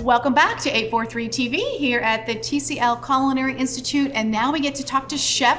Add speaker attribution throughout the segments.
Speaker 1: Welcome back to 843 TV here at the TCL Culinary Institute, and now we get to talk to Chef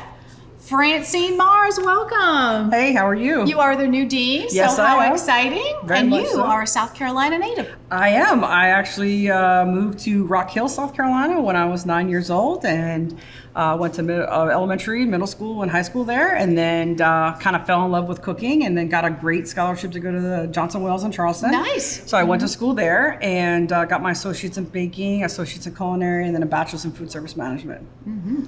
Speaker 1: Francine Marz. Welcome.
Speaker 2: Hey, how are you?
Speaker 1: You are the new dean,
Speaker 2: yes,
Speaker 1: so how
Speaker 2: I am.
Speaker 1: exciting.
Speaker 2: Very
Speaker 1: and
Speaker 2: much
Speaker 1: you
Speaker 2: so.
Speaker 1: are a South Carolina native.
Speaker 2: I am. I actually moved to Rock Hill, South Carolina when I was 9 years old, and went to elementary, middle school, and high school there, and then kind of fell in love with cooking, and then got a great scholarship to go to the Johnson Wales in Charleston.
Speaker 1: Nice.
Speaker 2: So I went to school there and got my associates in baking, associates in culinary, and then a bachelor's in food service management.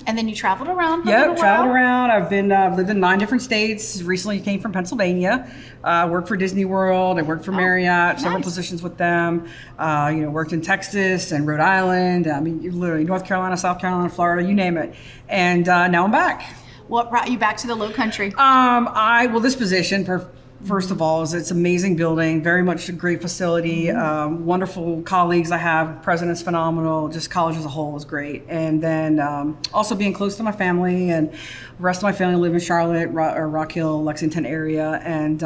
Speaker 1: And then you traveled around for a
Speaker 2: Yep,
Speaker 1: little
Speaker 2: traveled
Speaker 1: while.
Speaker 2: around. I've been lived in 9 different states. Recently came from Pennsylvania. Worked for Disney World. I worked for Marriott, several
Speaker 1: nice.
Speaker 2: positions with them. Worked in Texas and Rhode Island. I mean, literally North Carolina, South Carolina, Florida, you name it. And now I'm back.
Speaker 1: What brought you back to the Lowcountry?
Speaker 2: This position, first of all, is it's an amazing building, very much a great facility, wonderful colleagues I have, president's phenomenal, just college as a whole is great. And then also being close to my family, and the rest of my family live in Charlotte, or Rock Hill, Lexington area, and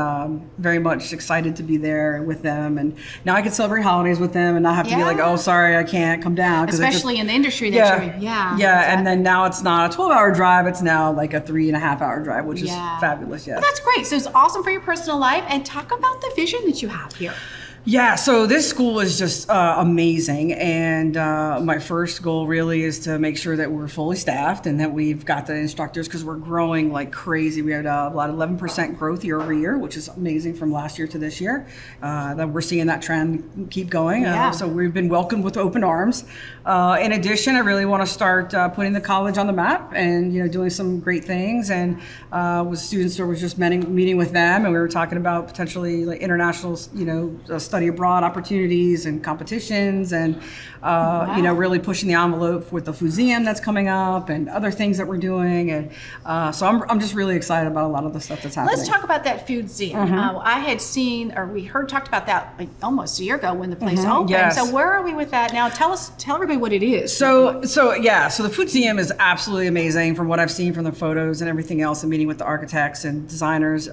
Speaker 2: very much excited to be there with them. And now I can celebrate holidays with them and not have to be like, oh, sorry, I can't come down.
Speaker 1: Especially in the industry that you're in.
Speaker 2: Yeah,
Speaker 1: exactly.
Speaker 2: and then now it's not a 12-hour drive, it's now like a 3.5-hour drive, which is fabulous,
Speaker 1: Well, that's great. So it's awesome for your personal life. And talk about the vision that you have here.
Speaker 2: Yeah, so this school is just amazing, and my first goal really is to make sure that we're fully staffed and that we've got the instructors, because we're growing like crazy. We had about 11% growth year over year, which is amazing from last year to this year. That we're seeing that trend keep going. So we've been welcomed with open arms. In addition, I really want to start putting the college on the map and doing some great things. And with students, I was just meeting with them, and we were talking about potentially like international, study abroad opportunities and competitions, and really pushing the envelope with the Museum that's coming up and other things that we're doing. And so I'm just really excited about a lot of the stuff that's happening.
Speaker 1: Let's talk about that food scene. I had seen, or we talked about that like almost a year ago when the place opened.
Speaker 2: Yes.
Speaker 1: So where are we with that now? Tell everybody what it is.
Speaker 2: So the food museum is absolutely amazing from what I've seen from the photos and everything else, and meeting with the architects and designers.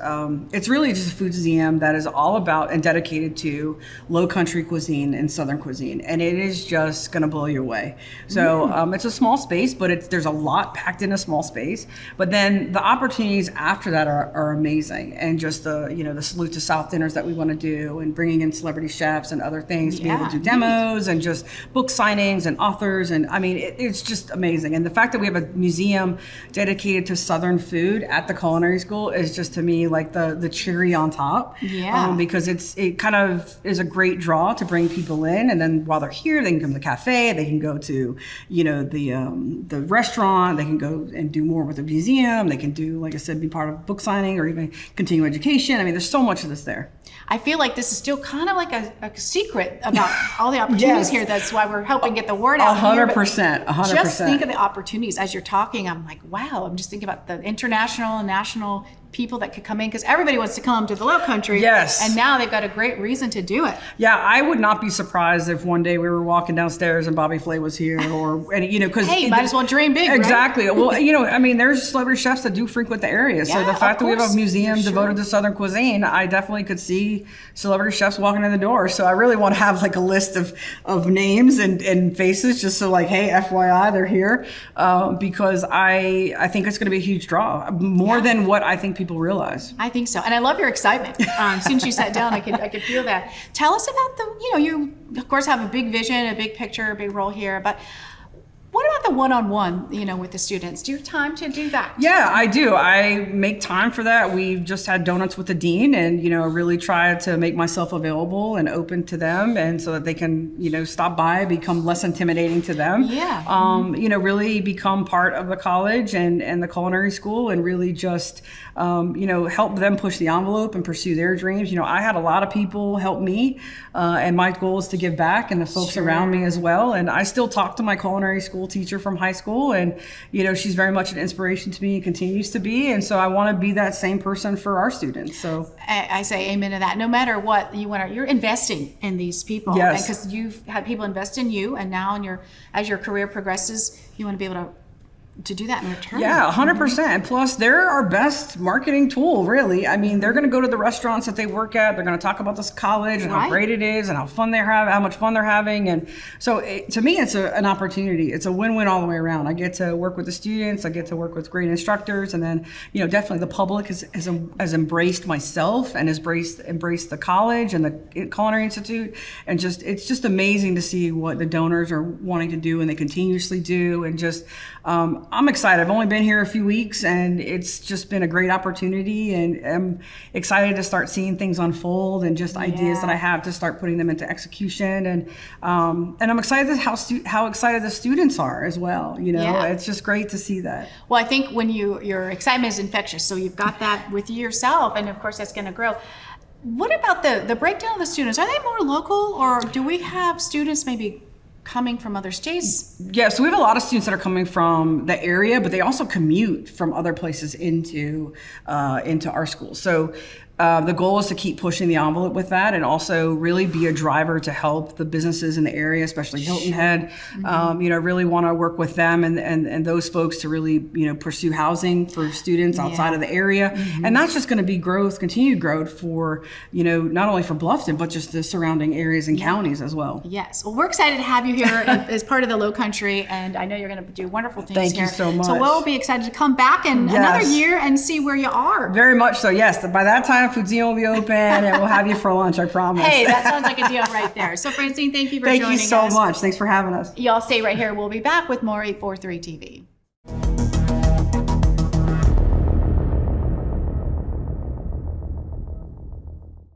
Speaker 2: It's really just a food museum that is all about and dedicated to Lowcountry cuisine and Southern cuisine, and it is just going to blow you away. So it's a small space, but there's a lot packed in a small space. But then the opportunities after that are amazing, and just the salute to South dinners that we want to do, and bringing in celebrity chefs and other things to be able to do demos and just book signings and authors, and I mean it's just amazing. And the fact that we have a museum dedicated to Southern food at the culinary school is just, to me, like the cherry on top. Because it kind of is a great draw to bring people in, and then while they're here, they can come to the cafe, they can go to the restaurant, they can go and do more with the museum, they can do, like I said, be part of book signing or even continue education. I mean, there's so much of this there.
Speaker 1: I feel like this is still kind of like a secret about all the opportunities here. That's why we're helping get the word out.
Speaker 2: 100%.
Speaker 1: Just think of the opportunities as you're talking. I'm like, wow. I'm just thinking about the international and national people that could come in, because everybody wants to come to the Lowcountry.
Speaker 2: Yes.
Speaker 1: And now they've got a great reason to do it.
Speaker 2: Yeah, I would not be surprised if one day we were walking downstairs and Bobby Flay was here, because
Speaker 1: hey, might as well dream big.
Speaker 2: Exactly.
Speaker 1: Right?
Speaker 2: Well, there's celebrity chefs that do frequent the area. So the fact that we have a museum devoted to Southern cuisine, I definitely could see celebrity chefs walking in the door. So I really want to have like a list of names and faces, just so like, hey, FYI, they're here, because I think it's going to be a huge draw, more than what I think people realize.
Speaker 1: I think so, and I love your excitement. As soon as you sat down, I could feel that. Tell us about you of course have a big vision, a big picture, a big role here, but what about the one-on-one, with the students? Do you have time to do that?
Speaker 2: Yeah, I do. I make time for that. We've just had donuts with the dean, and really try to make myself available and open to them, and so that they can stop by, become less intimidating to them. Really become part of the college and the culinary school, and really just help them push the envelope and pursue their dreams. I had a lot of people help me, and my goal is to give back, and the folks around me as well. And I still talk to my culinary school teacher from high school, and she's very much an inspiration to me and continues to be, and so I want to be that same person for our students. So
Speaker 1: I say amen to that. No matter what you're investing in these people.
Speaker 2: Yes.
Speaker 1: Because you've had people invest in you, and now as your career progresses, you want to be able to to do that in return.
Speaker 2: Yeah, 100%. Plus, they're our best marketing tool, really. I mean, they're going to go to the restaurants that they work at. They're going to talk about this college and how great it is and how fun they're having, how much fun they're having. And so, to me, it's an opportunity. It's a win-win all the way around. I get to work with the students. I get to work with great instructors, and then, definitely the public has embraced myself and has embraced the college and the Culinary Institute. And it's just amazing to see what the donors are wanting to do, and they continuously do. And just I'm excited. I've only been here a few weeks, and it's just been a great opportunity, and I'm excited to start seeing things unfold and just ideas that I have to start putting them into execution. And I'm excited how excited the students are as well. It's just great to see that.
Speaker 1: Well, I think when your excitement is infectious, so you've got that with yourself, and of course that's going to grow. What about the breakdown of the students? Are they more local, or do we have students maybe coming from other states?
Speaker 2: Yeah, so we have a lot of students that are coming from the area, but they also commute from other places into our school. So the goal is to keep pushing the envelope with that, and also really be a driver to help the businesses in the area, especially Hilton Head. Really want to work with them and those folks to really pursue housing for students outside of the area, and that's just going to be continued growth for not only for Bluffton but just the surrounding areas and counties as well.
Speaker 1: Yes, well, we're excited to have you here as part of the Lowcountry, and I know you're going to do wonderful things
Speaker 2: Thank
Speaker 1: here.
Speaker 2: you so much.
Speaker 1: So we'll be excited to come back in another year and see where you are.
Speaker 2: Very much so. Yes, by that time, Foodseum will be open, and we'll have you for lunch, I promise.
Speaker 1: Hey, that sounds like a deal right there. So Francine, thank you for joining us.
Speaker 2: Thank you so much. Thanks for having us.
Speaker 1: Y'all stay right here. We'll be back with more 843 TV.